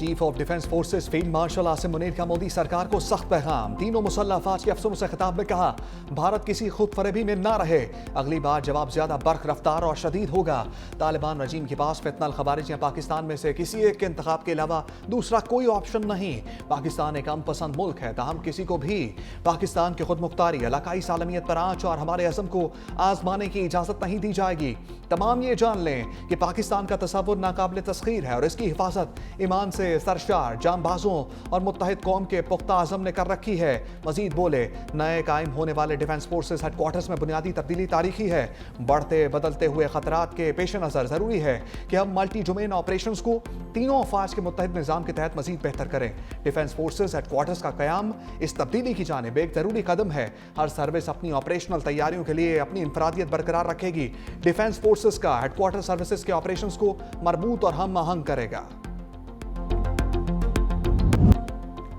Chief of defence forces field martial Asim Munir का मोदी सरकार को सख्त पैगाम। तीनों मुसल्लह अफवाज के अफसरों से खिताब में कहा, भारत किसी खुद फरेबी में ना रहे। अगली बार जवाब ज्यादा बर्क रफ्तार और शदीद होगा। तालिबान रजीम के पास फितनल खवारिज या पाकिस्तान में से किसी एक के इंतखाब के अलावा दूसरा कोई ऑप्शन नहीं। पाकिस्तान एक अमन पसंद मुल्क है, ताहम किसी को भी पाकिस्तान की खुद मुख्तारी, इलाकाई सालमियत पर आंच और हमारे अज़म को आजमाने की इजाजत नहीं दी जाएगी। तमाम ये जान लें कि पाकिस्तान का तसव्वुर नाकाबिल तस्खीर है और इसकी हिफाजत ईमान से सरशार जांबाजों और मुत्तहिद कौम के पुख्ता आज़म ने कर रखी है। मजीद बोले, नए कायम होने वाले डिफेंस फोर्सेस हेडक्वार्टर्स में बुनियादी तब्दीली तारीखी है। बढ़ते बदलते हुए खतरात के पेश नज़र ज़रूरी है कि हम मल्टी डोमेन ऑपरेशन को तीनों अफवाज के मुत्तहिद निज़ाम के तहत मजीद बेहतर करें। डिफेंस फोर्सेस हेडक्वार्टर्स का क़याम इस तब्दीली की जानिब एक ज़रूरी कदम है। हर सर्विस अपनी ऑपरेशनल तैयारियों के लिए अपनी इंफरादियत बरकरार रखेगी। डिफेंस फोर्सेस का हेडक्वार्टर सर्विसेज के ऑपरेशंस को मरबूत और हम आहंग करेगा।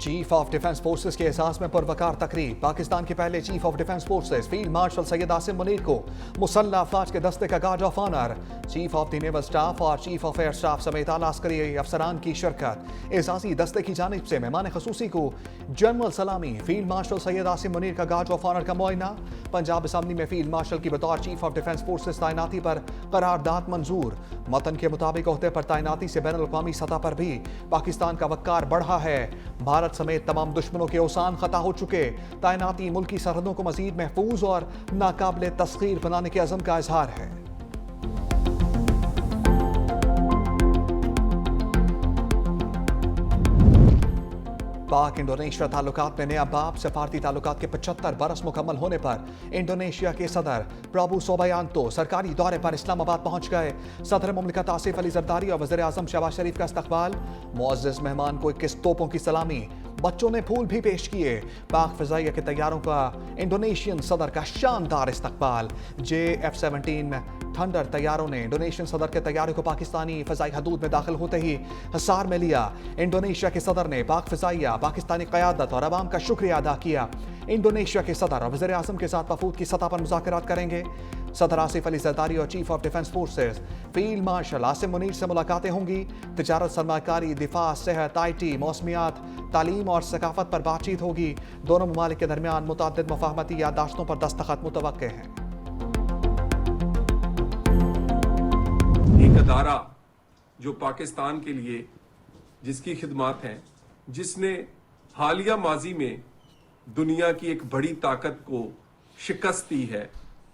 चीफ ऑफ डिफेंस फोर्सेस के एहसास में पुरवकार तकरीब। पाकिस्तान के पहले chief of defence forces field marshal Syed Asim Munir को मुसल्लह अफवाज के दस्ते का guard of honour, chief of the naval staff और चीफ ऑफ एयर स्टाफ समेत आला अस्करी अफसरान की शिरकत। एहसासी दस्ते की जानिब से मेहमान खसूसी को जनरल सलामी, फील्ड मार्शल सैयद आसिम मुनीर का गार्ड ऑफ ऑनर का मुआयना। पंजाब असम्बली में फील्ड मार्शल की बतौर चीफ ऑफ डिफेंस फोर्सेस तैनाती पर करारदाद मंजूर। मतन के मुताबिक ओहदे पर तैनाती से बैनुल अक़वामी सतह पर भी पाकिस्तान का वक़ार बढ़ा है। भारत समेत तमाम दुश्मनों के औसान खता हो चुके। तैनाती मुल्की सरहदों को मजीद महफूज और नाकाबिल तस्खीर बनाने के अज़म का इजहार है। पाक इंडोनेशिया ताल्लुकात में नया बाब। सफारती ताल्लुकात के 75 बरस मुकम्मल होने पर इंडोनेशिया के सदर प्रभु सोबायांतो सरकारी दौरे पर इस्लामाबाद पहुंच गए। सदर मुमलिकत आसिफ अली जरदारी और वज़ीर आज़म शहबाज शरीफ का इस्तकबाल। मुअज़्ज़ज़ मेहमान को 21 तोपों की सलामी, बच्चों ने फूल भी पेश किए। पाक फ़िज़ाइया के तैयारों का इंडोनेशियन सदर का शानदार इस्तकबाल। JF-17 थंडर तैयारों ने इंडोनेशियन सदर के तैयारों को पाकिस्तानी फ़िज़ाई हदूद में दाखिल होते ही हिसार में लिया। इंडोनेशिया के सदर ने पाक फ़िज़ाइया, पाकिस्तानी क़यादत और अवाम का शुक्रिया अदा किया। इंडोनेशिया के सदर और वज़ीर आज़म के साथ वफ़ूद की सतह पर मुज़ाकरात करेंगे। सदर आसिफ अली जरदारी और chief of defence forces field martial Asim Munir से मुलाकातें होंगी। तिजारत, सरमाकारी, दिफा, सेहत, IT, मौसमियात, तालीम और सकाफत पर बातचीत होगी। दोनों ममालिक के दरमियान मुतअद्दिद मुफ़ाहमती याददाश्तों पर दस्तखत मुतवक्के हैं। एक अदारा जो पाकिस्तान के लिए जिसकी खिदमत हैं, जिसने हालिया माजी में दुनिया की एक बड़ी ताकत को शिकस्त दी है,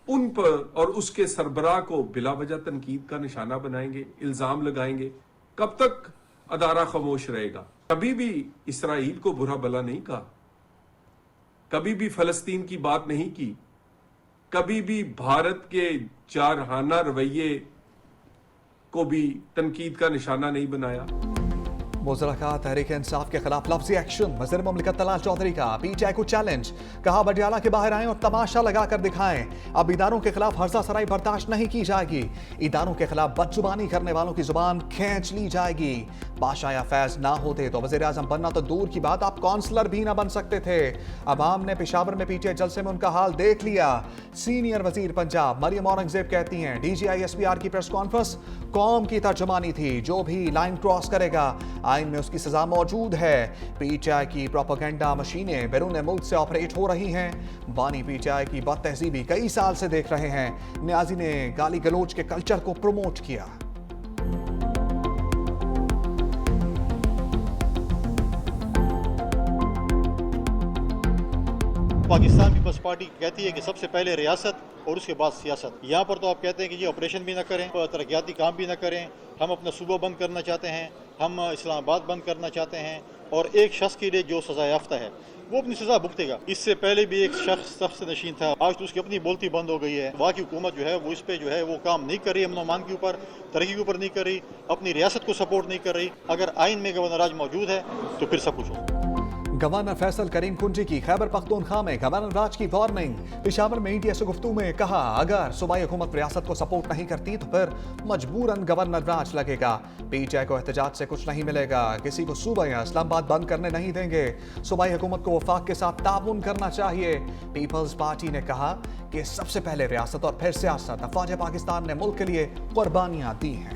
उन पर और उसके सरबराह को बिला वजह तनकीद का निशाना बनाएंगे, इल्जाम लगाएंगे। कब तक अदारा खामोश रहेगा? कभी भी इसराइल को बुरा भला नहीं कहा, कभी भी फलस्तीन की बात नहीं की, कभी भी भारत के जारहाना रवैये को भी तनकीद का निशाना नहीं बनाया। मुज़रका तहरीक इंसाफ के खिलाफ लफ्ज़ी एक्शन। वज़ीर मुमलिकत तलाल चौधरी का PTI को चैलेंज। कहा, बडियाला के बाहर आएं और तमाशा लगा कर दिखाएं। अब इदारों के खिलाफ हर्जा सराई बर्दाश्त नहीं की जाएगी। इदारों के खिलाफ बदजुबानी करने वालों की जुबान खींच ली जाएगी। बादशाह या फैज ना होते तो वज़ीर आज़म बनना तो दूर की बात, आप काउंसलर भी ना बन सकते थे। अवाम ने पेशावर में PTI जलसे में उनका हाल देख लिया। सीनियर वजीर पंजाब मरियम औरंगजेब कहती हैं, DGI SPR की प्रेस कॉन्फ्रेंस कौम की तर्जुमानी थी। जो भी लाइन क्रॉस करेगा आइन में उसकी सजा मौजूद है। PTI की प्रोपेगेंडा मशीनें बैरून मुल्क से ऑपरेट हो रही हैं। बानी PTI की बदतहजीबी कई साल से देख रहे हैं। न्याजी ने गाली गलोच के कल्चर को प्रमोट किया। पाकिस्तान पीपल्स पार्टी कहती है कि सबसे पहले रियासत और उसके बाद सियासत। यहाँ पर तो आप कहते हैं कि ये ऑपरेशन भी ना करें, तरक्याती काम भी ना करें, हम अपना सूबा बंद करना चाहते हैं, हम इस्लामाबाद बंद करना चाहते हैं, और एक शख्स के लिए जो सज़ा याफ्ता है वो अपनी सज़ा भुगतेगा। इससे पहले भी एक शख्स तख्त नशीन था, आज तो उसकी अपनी बोलती बंद हो गई है। वहाँ की हुकूमत जो है वो इस पर जो है वो काम नहीं कर रही, अमन अमान के ऊपर, तरक्की के ऊपर नहीं कर रही, अपनी रियासत को सपोर्ट नहीं कर रही। अगर आइन में गवर्नर राज मौजूद है तो फिर सब कुछ हो। गवर्नर फैसल करीम कुंजी की खैबर पख्तूनख्वा में गवर्नर राज की वार्निंग। पेशावर में मीडिया से गुफ्तगू में कहा, अगर सूबाई हुकूमत रियासत को सपोर्ट नहीं करती तो फिर मजबूरन गवर्नर राज लगेगा। PTI को एहतजाज से कुछ नहीं मिलेगा, किसी को सूबा या इस्लामाबाद बंद करने नहीं देंगे। सूबाई हुकूमत को वफाक के साथ ताउन करना चाहिए। पीपल्स पार्टी ने कहा कि सबसे पहले रियासत और फिर सियासत। अफवाज पाकिस्तान ने मुल्क के लिए कुर्बानियां दी हैं।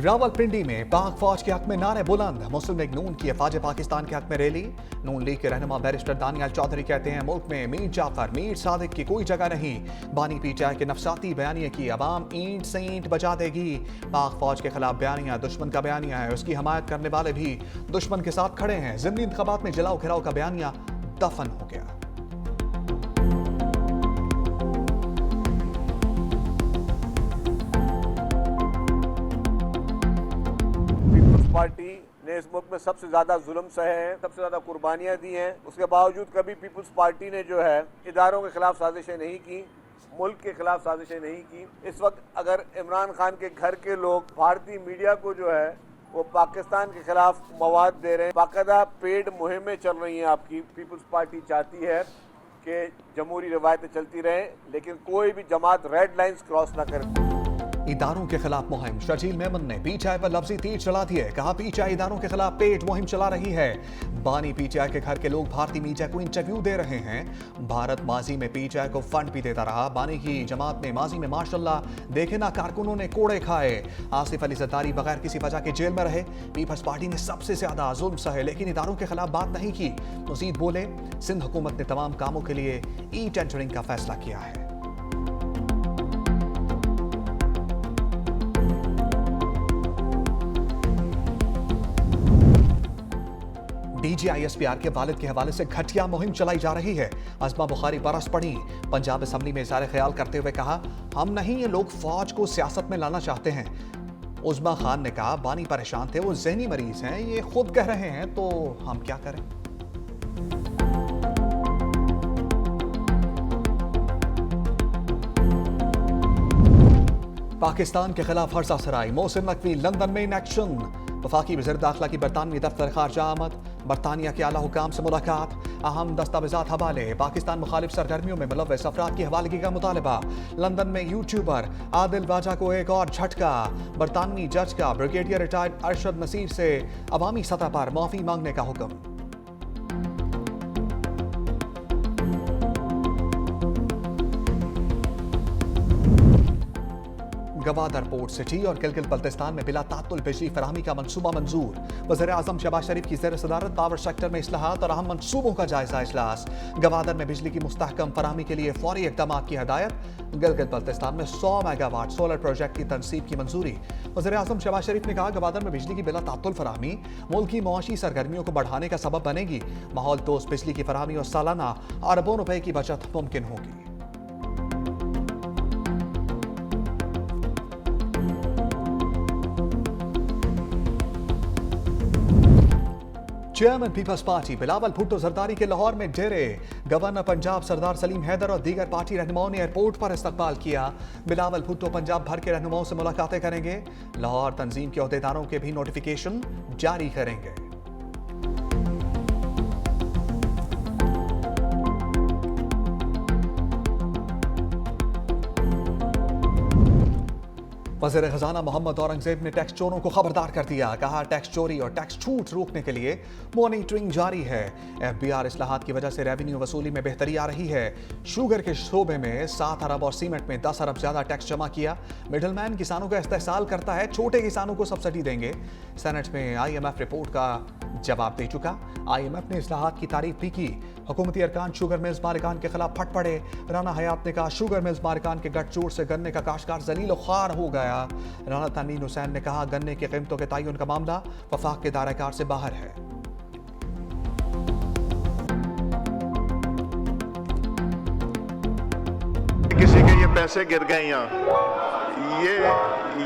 रावलपिंडी में पाक फौज के हक में नारे बुलंद, मुस्लिम लीग नून की अफवाज पाकिस्तान के हक में रैली। नून लीग के रहनुमा बैरिस्टर दानियाल चौधरी कहते हैं मुल्क में मीर जाफर मीर सादिक की कोई जगह नहीं। बानी पीटीआई के नफसाती बयानिया की अवाम ईंट से ईंट बजा देगी। पाक फौज के खिलाफ बयानिया दुश्मन का बयानिया है, उसकी हमायत करने वाले भी दुश्मन के साथ खड़े हैं। ज़िमनी इंतखाबात में जलाओ घिराव का बयानिया दफन हो गया। पार्टी ने इस मुल्क में सबसे ज्यादा जुल्म सहे हैं, सबसे ज्यादा कुर्बानियां दी हैं। उसके बावजूद कभी पीपुल्स पार्टी ने जो है इदारों के खिलाफ साजिशें नहीं की, मुल्क के खिलाफ साजिशें नहीं की। इस वक्त अगर इमरान खान के घर के लोग भारतीय मीडिया को जो है वो पाकिस्तान के खिलाफ मवाद दे रहे हैं, बाकायदा पेड मुहिमें चल रही हैं आपकी। पीपुल्स पार्टी चाहती है कि जमहूरी रवायतें चलती रहें, लेकिन कोई भी जमात रेड लाइंस क्रॉस ना करे। इदारों के खिलाफ मुहिम, शर्जील मेमन ने पीटीआई पर लफ्जी तीर चला दिए। कहा पीटीआई इदारों के खिलाफ पेट मुहिम चला रही है। बानी पीटीआई के घर के लोग भारतीय मीडिया को इंटरव्यू दे रहे हैं। भारत माजी में पीटीआई को फंड भी देता रहा। बानी की जमात ने माजी में माशाल्लाह देखे ना कारकुनों ने कोड़े खाए। आसिफ अली जरदारी बगैर किसी वजह के जेल में रहे। पीपल्स पार्टी ने सबसे ज्यादा जुल्म सहे लेकिन इदारों के खिलाफ बात नहीं की। मजीद बोले सिंध हुकूमत ने तमाम कामों के लिए ई टेंडरिंग का फैसला किया है। DGISPR के वालिद के हवाले से घटिया मुहिम चलाई जा रही है। अज़मा बुखारी बरस पड़ी। पंजाब असम्बली में इज़हार ख्याल करते हुए कहा हम नहीं, ये लोग फौज को सियासत में लाना चाहते हैं। उज़मा खान ने कहा बानी परेशान थे, वो ज़हनी मरीज हैं, ये खुद कह रहे हैं तो हम क्या करें। पाकिस्तान के खिलाफ हर्षा सराय, मोहसिन नकवी लंदन में इन एक्शन। वफाकी वज़ीर दाखिला की बरतानवी दफ्तर खारजा आमद। बरतानिया के आला हुकाम से मुलाकात। अहम दस्तावेजात हवाले। पाकिस्तान मुखालिफ सरगर्मियों में मुलव्वस अफराद की हवालगी का मुतालबा। लंदन में यूट्यूबर आदिल वाजा को एक और झटका। बरतानवी जज का ब्रिगेडियर रिटायर्ड अरशद नसीर से अवामी सतह पर माफी मांगने का हुक्म। गवादर पोर्ट सिटी और गिलगित बल्तिस्तान में बिला तात्तुल बिजली फराहमी का मनसूबा मंजूर। वज़ीर आज़म शहबाज शरीफ की ज़ेर सदारत पावर सेक्टर में इस्लाहात और अहम मनसूबों का जायजा इजलास। गवादर में बिजली की मुस्तहकम फराहमी के लिए फौरी इक़दाम की हदायत। गिलगित बल्तिस्तान में 100 मेगावाट सोलर प्रोजेक्ट की तनसीब की मंजूरी। वज़ीर आज़म शहबाज शरीफ ने कहा गवादर में बिजली की बिला तात्तुल फराहमी मुल्क की मुआशी सरगर्मियों को बढ़ाने का सबब बनेगी। माहौल दोस्त बिजली की फराहमी और सालाना अरबों रुपए की बचत मुमकिन होगी। Chairman Peoples Party Bilawal Bhutto Zardari के लाहौर में डेरे। गवर्नर पंजाब सरदार सलीम हैदर और दीगर पार्टी रहनुमाओं ने एयरपोर्ट पर इस्तकबाल किया। बिलावल भुट्टो पंजाब भर के रहनुमाओं से मुलाकातें करेंगे। लाहौर तंजीम के अहदेदारों के भी नोटिफिकेशन जारी करेंगे। वज़ीर खजाना मोहम्मद औरंगजेब ने टैक्स चोरों को खबरदार कर दिया। कहा टैक्स चोरी और टैक्स छूट रोकने के लिए मॉनिटरिंग जारी है। FBR इस्लाहात की वजह से रेवेन्यू वसूली में बेहतरी आ रही है। शुगर के शोबे में 7 अरब और सीमेंट में 10 अरब ज्यादा टैक्स जमा किया। मिडलमैन किसानों का इस्तेहसाल करता है, छोटे किसानों को सब्सिडी देंगे। सेनेट में IMF रिपोर्ट का जवाब दे चुका। IMF ने इस्लाहात की तारीफ भी की। हुकूमती अरकान शुगर मिल्स मालिकान के खिलाफ फट पड़े। राना हयात ने कहा शुगर मिल्स मालिकान के गठजोड़ से गन्ने का काश्तकार जलील ख्वार हो गया। राना तनवीन हुसैन ने कहा गन्ने की कीमतों के तयन का मामला वफाक के दायरेकार से बाहर है। किसी के ये पैसे गिर गए, यहाँ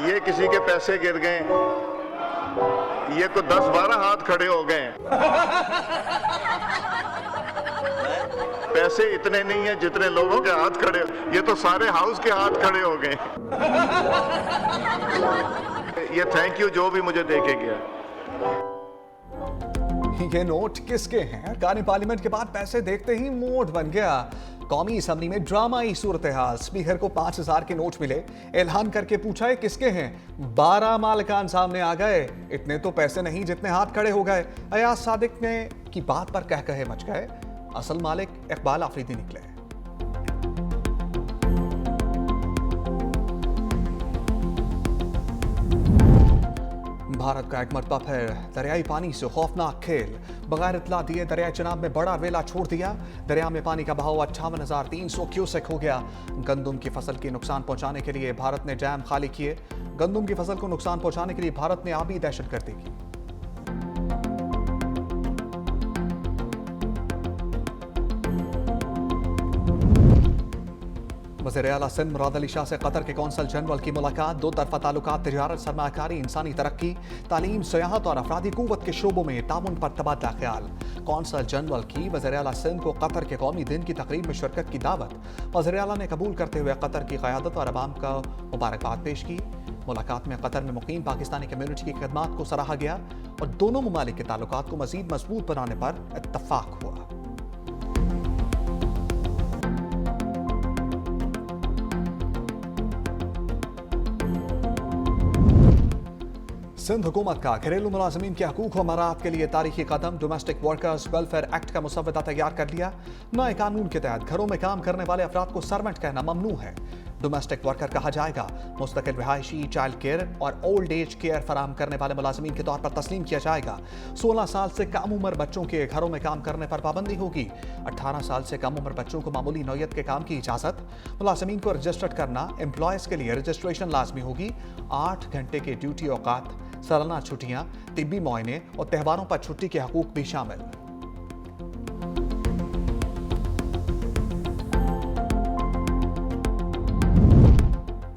ये किसी के पैसे गिर गए, ये को 10-12 हाथ खड़े हो गए। पैसे इतने नहीं है जितने लोगों के हाथ खड़े, ये तो सारे हाउस के हाथ खड़े हो गए। ये थैंक यू जो भी मुझे दे के गया। ये नोट किसके हैं? अरकान पार्लियामेंट के बाद पैसे देखते ही मोड बन गया। कौमी असम्बली में ड्रामाई सूरत हाल। स्पीकर को 5000 के नोट मिले। ऐलान करके पूछा है किसके हैं? 12 मालिकान सामने आ गए। इतने तो पैसे नहीं जितने हाथ खड़े हो गए। अयाज सादिक ने की बात पर कह कहे मच गए। असल मालिक इकबाल आफरीदी निकले। भारत का एक मरतबा फिर दरियाई पानी से खौफनाक खेल। बगैर इतला दिए दरिया चिनाब में बड़ा वेला छोड़ दिया। दरिया में पानी का बहाव 58,300 क्यूसेक हो गया। गंदम की फसल की नुकसान पहुंचाने के लिए भारत ने डैम खाली किए। गंदम की फसल को नुकसान पहुंचाने के लिए भारत ने आबी दहशतगर्दी की। वज़ीर आला सिंध मुराद अली शाह से कतर के कौंसल जनरल की मुलाकात। दो तरफा ताल्लुकात, तिजारत, सरमायाकारी, इंसानी तरक्की, तालीम, सियाहत और अफरादी कुव्वत के शोबों में ताउन पर तबादला ख्याल। कौंसल जनरल की वज़ीर आला सिंध को कतर के कौमी दिन की तकरीब में शिरकत की दावत। वज़ीर आला ने कबूल करते हुए कतर की क़यादत और अवाम को मुबारकबाद पेश की। मुलाकात में कतर में मुकीम पाकिस्तानी कम्यूनिटी की खदमात को सराहा गया और दोनों ममालिक के ताल्लुकात को मज़ीद मजबूत बनाने पर इत्तफाक हुआ। सिंध हुकूमत का घरेलू मुलाजमीन के हकूक व मराहत के लिए तारीखी कदम। डोमेस्टिक वर्कर्स वेलफेयर एक्ट का मुसवदा तैयार कर लिया। नए कानून के तहत घरों में काम करने वाले अफराद को सर्वेंट कहना ममनू है। डोमेस्टिक वर्कर कहा जाएगा। मुस्तकिल रिहायशी, चाइल्ड केयर और ओल्ड एज केयर फराहम करने वाले मुलाजमीन के तौर पर तस्लीम किया जाएगा। 16 साल से कम उम्र बच्चों के घरों में काम करने पर पाबंदी होगी। 18 साल से कम उम्र बच्चों को मामूली नौयत के काम की इजाज़त। मुलाजमीन को रजिस्टर्ड करना, एम्प्लॉयज़ के लिए रजिस्ट्रेशन लाजमी होगी। 8 घंटे के ड्यूटी औकात, सालाना छुट्टियां, तिब्बी मुआयने और त्योहारों पर छुट्टी के हकूक भी शामिल।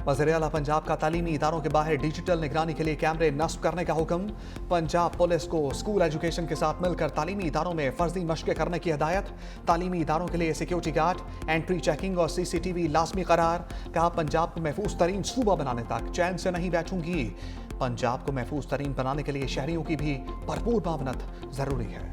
वज़ीर आला पंजाब का तालीमी इदारों के बाहर डिजिटल निगरानी के लिए कैमरे नस्ब करने का हुक्म। पंजाब पुलिस को स्कूल एजुकेशन के साथ मिलकर तालीमी इदारों में फर्जी मशक़ें करने की हिदायत। तालीमी इदारों के लिए सिक्योरिटी गार्ड, एंट्री चेकिंग और CCTV लाजमी करार। कहा, पंजाब को महफूज तरीन सूबा बनाने तक चैन से नहीं बैठूंगी। पंजाब को महफूज तरीन बनाने के लिए शहरियों की भी भरपूर मावनत जरूरी है।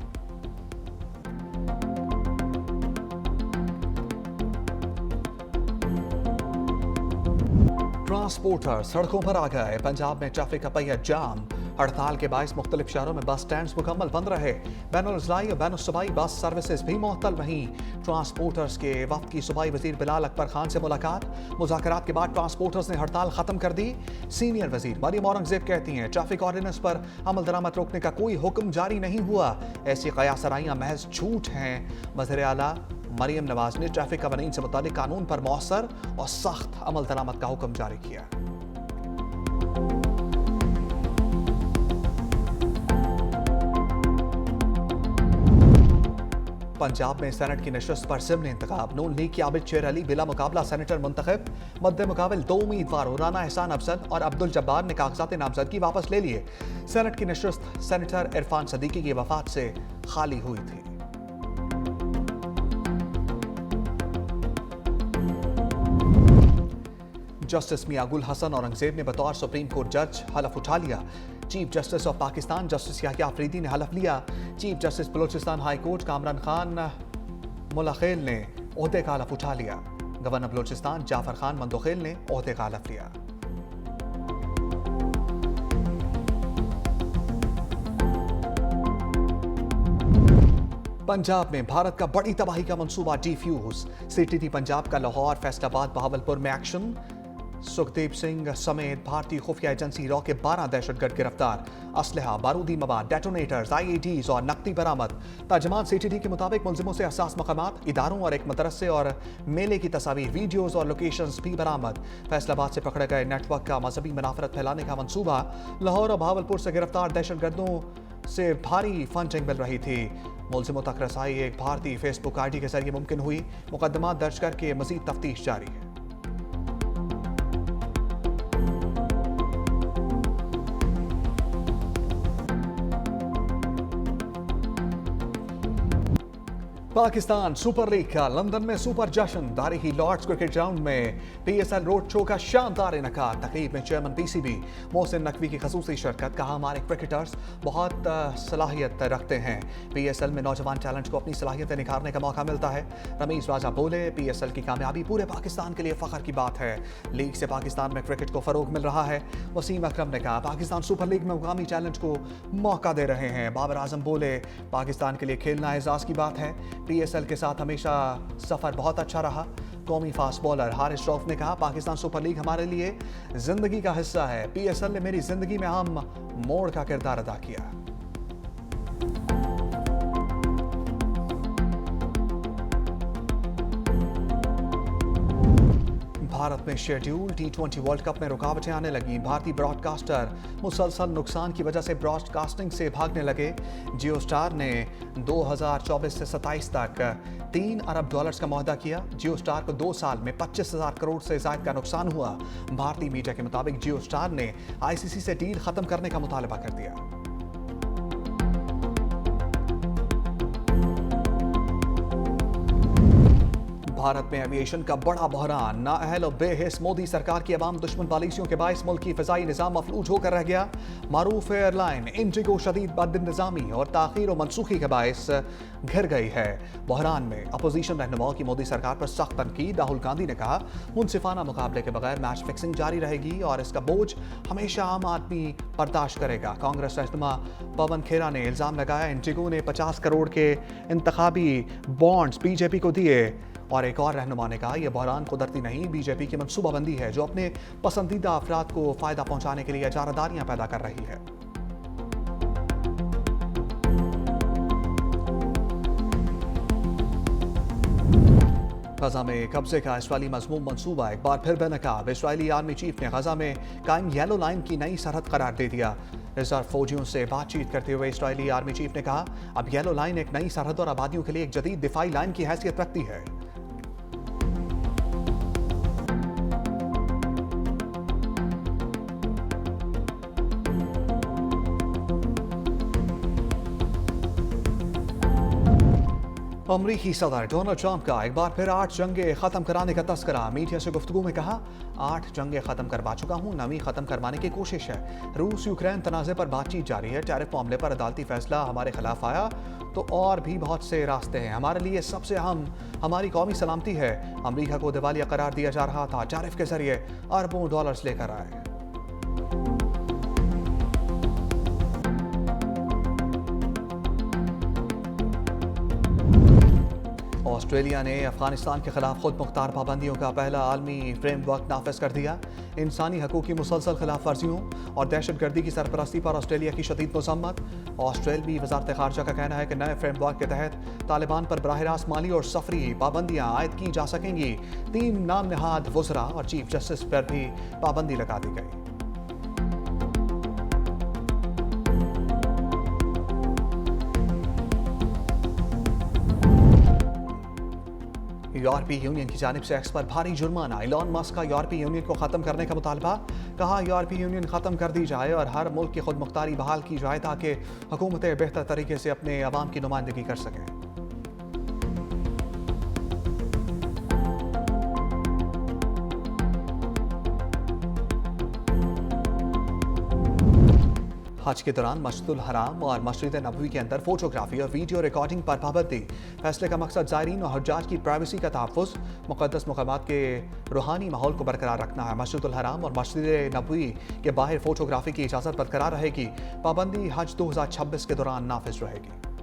ट्रांसपोर्टर सड़कों पर आ गए। पंजाब में ट्रैफिक का पहिया जाम। हड़ताल के बायस मुख्तलिफ शहरों में बस स्टैंड मुकम्मल बंद रहे। बैनुल-अज़लाई और बैनुल-सूबाई बस सर्विसेज भी मुअत्तल रहीं। ट्रांसपोर्टर्स के वफ्द की सूबाई वजीर बिलाल अकबर खान से मुलाकात। मुज़ाकरात के बाद ट्रांसपोर्टर्स ने हड़ताल खत्म कर दी। सीनियर वजीर मरियम औरंगजेब कहती हैं, ट्रैफिक ऑर्डिनेंस पर अमल दरामद रोकने का कोई हुक्म जारी नहीं हुआ। ऐसी कयासराइयां महज झूठ हैं। वज़ीर आला मरियम नवाज ने ट्रैफिक कवानीन से मुतालिक कानून पर मौसर और सख्त अमल दरामद का हुक्म जारी किया। पंजाब में सेनेट की नशस्त पर ज़िम्नी इंतखाब। नून लीग की आबिद शेर अली बिला मुकाबला सेनेटर मुंतखब। मद्दे मुकाबिल 2 उम्मीदवारों राना एहसान अफजल और अब्दुल जब्बार ने कागजात नामजदगी वापस ले लिए। सेनेट की नशस्त सेनेटर इरफान सदीकी की वफात से खाली हुई थी। जस्टिस मियां गुल हसन औरंगजेब ने बतौर सुप्रीम कोर्ट जज हलफ उठा लिया। Chief justice of Pakistan justice Yahya Afridi ने हलफ लिया। Chief justice Balochistan high court Kamran Khan Mulakhel ने ओहदे का हलफ उठा लिया। गवर्नर बलूचिस्तान जाफर खान मंदोखेल ने ओहदे का हलफ लिया। पंजाब में भारत का बड़ी तबाही का मंसूबा डिफ्यूज। CTT पंजाब का लाहौर, फैसलाबाद, बहावलपुर में एक्शन। सुखदेव सिंह समेत भारतीय खुफिया एजेंसी रॉ के 12 दहशतगर्द गिरफ्तार। असलहा, बारूदी मवाद, डेटोनेटर्स, IEDs और नकदी बरामद। तर्जमान CTT के मुताबिक मुलजिमों से हसास मकामात, इदारों और एक मदरसे और मेले की तस्वीर, वीडियोज और लोकेशंस भी बरामद। फैसलाबाद से पकड़े गए नेटवर्क का मजहबी मुनाफरत फैलाने का मंसूबा। लाहौर और बहावलपुर से गिरफ्तार दहशतगर्दों से भारी फंडिंग मिल रही थी। मुलजिमों तक रसाई एक भारतीय फेसबुक ID के जरिए मुमकिन हुई। मुकदमा दर्ज करके मजीद तफ्तीश जारी है। पाकिस्तान सुपर लीग का लंदन में सुपर जश्न। तारीखी लॉर्ड्स क्रिकेट ग्राउंड में PSL रोड शो का शानदार इनकाद। तकरीब में चेयरमैन PCB मोहसिन नकवी की खसूसी शिरकत। कहा, हमारे क्रिकेटर्स बहुत सलाहियत रखते हैं। PSL में नौजवान टैलेंट को अपनी सलाहियतें निखारने का मौका मिलता है। रमीज राजा बोले, PSL की कामयाबी पूरे पाकिस्तान के लिए फ़ख्र की बात है। लीग से पाकिस्तान में क्रिकेट को फ़रोग मिल रहा है। वसीम अकरम ने कहा, पाकिस्तान सुपर लीग में मुकामी टैलेंट को मौका दे रहे हैं। बाबर आजम बोले, पाकिस्तान के लिए खेलना एजाज़ की बात है। PSL के साथ हमेशा सफ़र बहुत अच्छा रहा। कौमी फास्ट बॉलर हारिस रऊफ ने कहा, पाकिस्तान सुपर लीग हमारे लिए जिंदगी का हिस्सा है। PSL ने मेरी जिंदगी में अहम मोड़ का किरदार अदा किया। भारत में शेड्यूल T20 वर्ल्ड कप में रुकावटें आने लगी। भारतीय ब्रॉडकास्टर मुसलसल नुकसान की वजह से ब्रॉडकास्टिंग से भागने लगे। जियो स्टार ने 2024 से 27 तक $3 अरब का मुआहदा किया। जियो स्टार को 2 साल में 25,000 करोड़ से ज्यादा का नुकसान हुआ। भारतीय मीडिया के मुताबिक जियो स्टार ने ICC से डील खत्म करने का मुतालबा कर दिया। भारत में एविएशन का बड़ा बहरान। नाअहल और बेहिस मोदी सरकार की अवाम दुश्मन पॉलिसियों के बायस मुल्क की फ़िज़ाई निज़ाम मफलूज होकर रह गया। मारूफ एयरलाइन इंडिगो शदीद बदनिज़ामी और ताख़ीर और मनसूखी के बायस घिर गई है। बहरान में अपोजिशन रहनुमाओं की मोदी सरकार पर सख्त तनकीद। राहुल गांधी ने कहा, मुनसिफाना मुकाबले के बगैर मैच फिक्सिंग जारी रहेगी और इसका बोझ हमेशा आम आदमी बर्दाश्त करेगा। कांग्रेस रहनुमा पवन खेरा ने इल्ज़ाम लगाया, इंडिगो ने 50 करोड़ के इंतखाबी बॉन्ड्स बीजेपी को दिए। और एक और रहनुमा ने कहा, यह बहरान कुदरती नहीं, बीजेपी की मनसूबाबंदी है जो अपने पसंदीदा अफराद को फ़ायदा पहुंचाने के लिए इजारादारियां पैदा कर रही है। गजा में कब्जे का इसराइली मज़मूम मंसूबा एक बार फिर बेनकाब। इसराइली आर्मी चीफ ने गजा में कायम येलो लाइन की नई सरहद करार दे दिया। रिजर्व फौजियों से बातचीत करते हुए इसराइली आर्मी चीफ ने कहा, अब येलो लाइन एक नई सरहद और आबादियों के लिए एक जदीद दिफाई लाइन की हैसियत रखती है। अमरीकी सदर डोनाल्ड ट्रंप का एक बार फिर 8 जंगें खत्म कराने का तस्करा। मीडिया से गुफ्तगू में कहा, 8 जंगें खत्म करवा चुका हूं, नवी खत्म करवाने की कोशिश है। रूस यूक्रेन तनाज़े पर बातचीत जारी है। टैरिफ मामले पर अदालती फैसला हमारे खिलाफ आया तो और भी बहुत से रास्ते हैं। हमारे लिए सबसे अहम हमारी कौमी सलामती है। अमरीका को दिवालिया करार दिया जा रहा था, टैरिफ के जरिए अरबों डॉलर्स लेकर आए। ऑस्ट्रेलिया ने अफगानिस्तान के खिलाफ खुद मुख्तार पाबंदियों का पहला आलमी फ्रेमवर्क नाफिज कर दिया। इंसानी हकूक़ की मुसलसल खिलाफ वर्जियों और दहशतगर्दी की सरपरस्ती पर ऑस्ट्रेलिया की शदीद मज़म्मत। ऑस्ट्रेलवी वज़ारत ख़ारजा का कहना है कि नए फ्रेमवर्क के तहत तालिबान पर बराह रास्त माली और सफरी पाबंदियाँ आयद की जा सकेंगी। 3 नाम नहाद वज़रा और चीफ जस्टिस पर भी पाबंदी लगा दी गई। यूरोपीय यूनियन की जानिब से एक्स पर भारी जुर्माना। इलॉन मस्क का यूरोपीय यूनियन को खत्म करने का मुतालबा। कहा, यूरोपीय यूनियन खत्म कर दी जाए और हर मुल्क की खुद मुख्तारी बहाल की जाए ताकि हुकूमतें बेहतर तरीके से अपने अवाम की नुमाइंदगी कर सकें। हज के दौरान मस्जिदुल हराम और मस्जिद नबवी के अंदर फोटोग्राफी और वीडियो रिकॉर्डिंग पर पाबंदी। फैसले का मकसद ज़ायरीन और हज्जाज की प्राइवेसी का तहफ़्फ़ुज़, मुक़द्दस मक़ामात के रूहानी माहौल को बरकरार रखना है। मस्जिदुल हराम और मस्जिद नबवी के बाहर फोटोग्राफी की इजाज़त बरकरार रहेगी। पाबंदी हज 2026 के दौरान नाफिज रहेगी।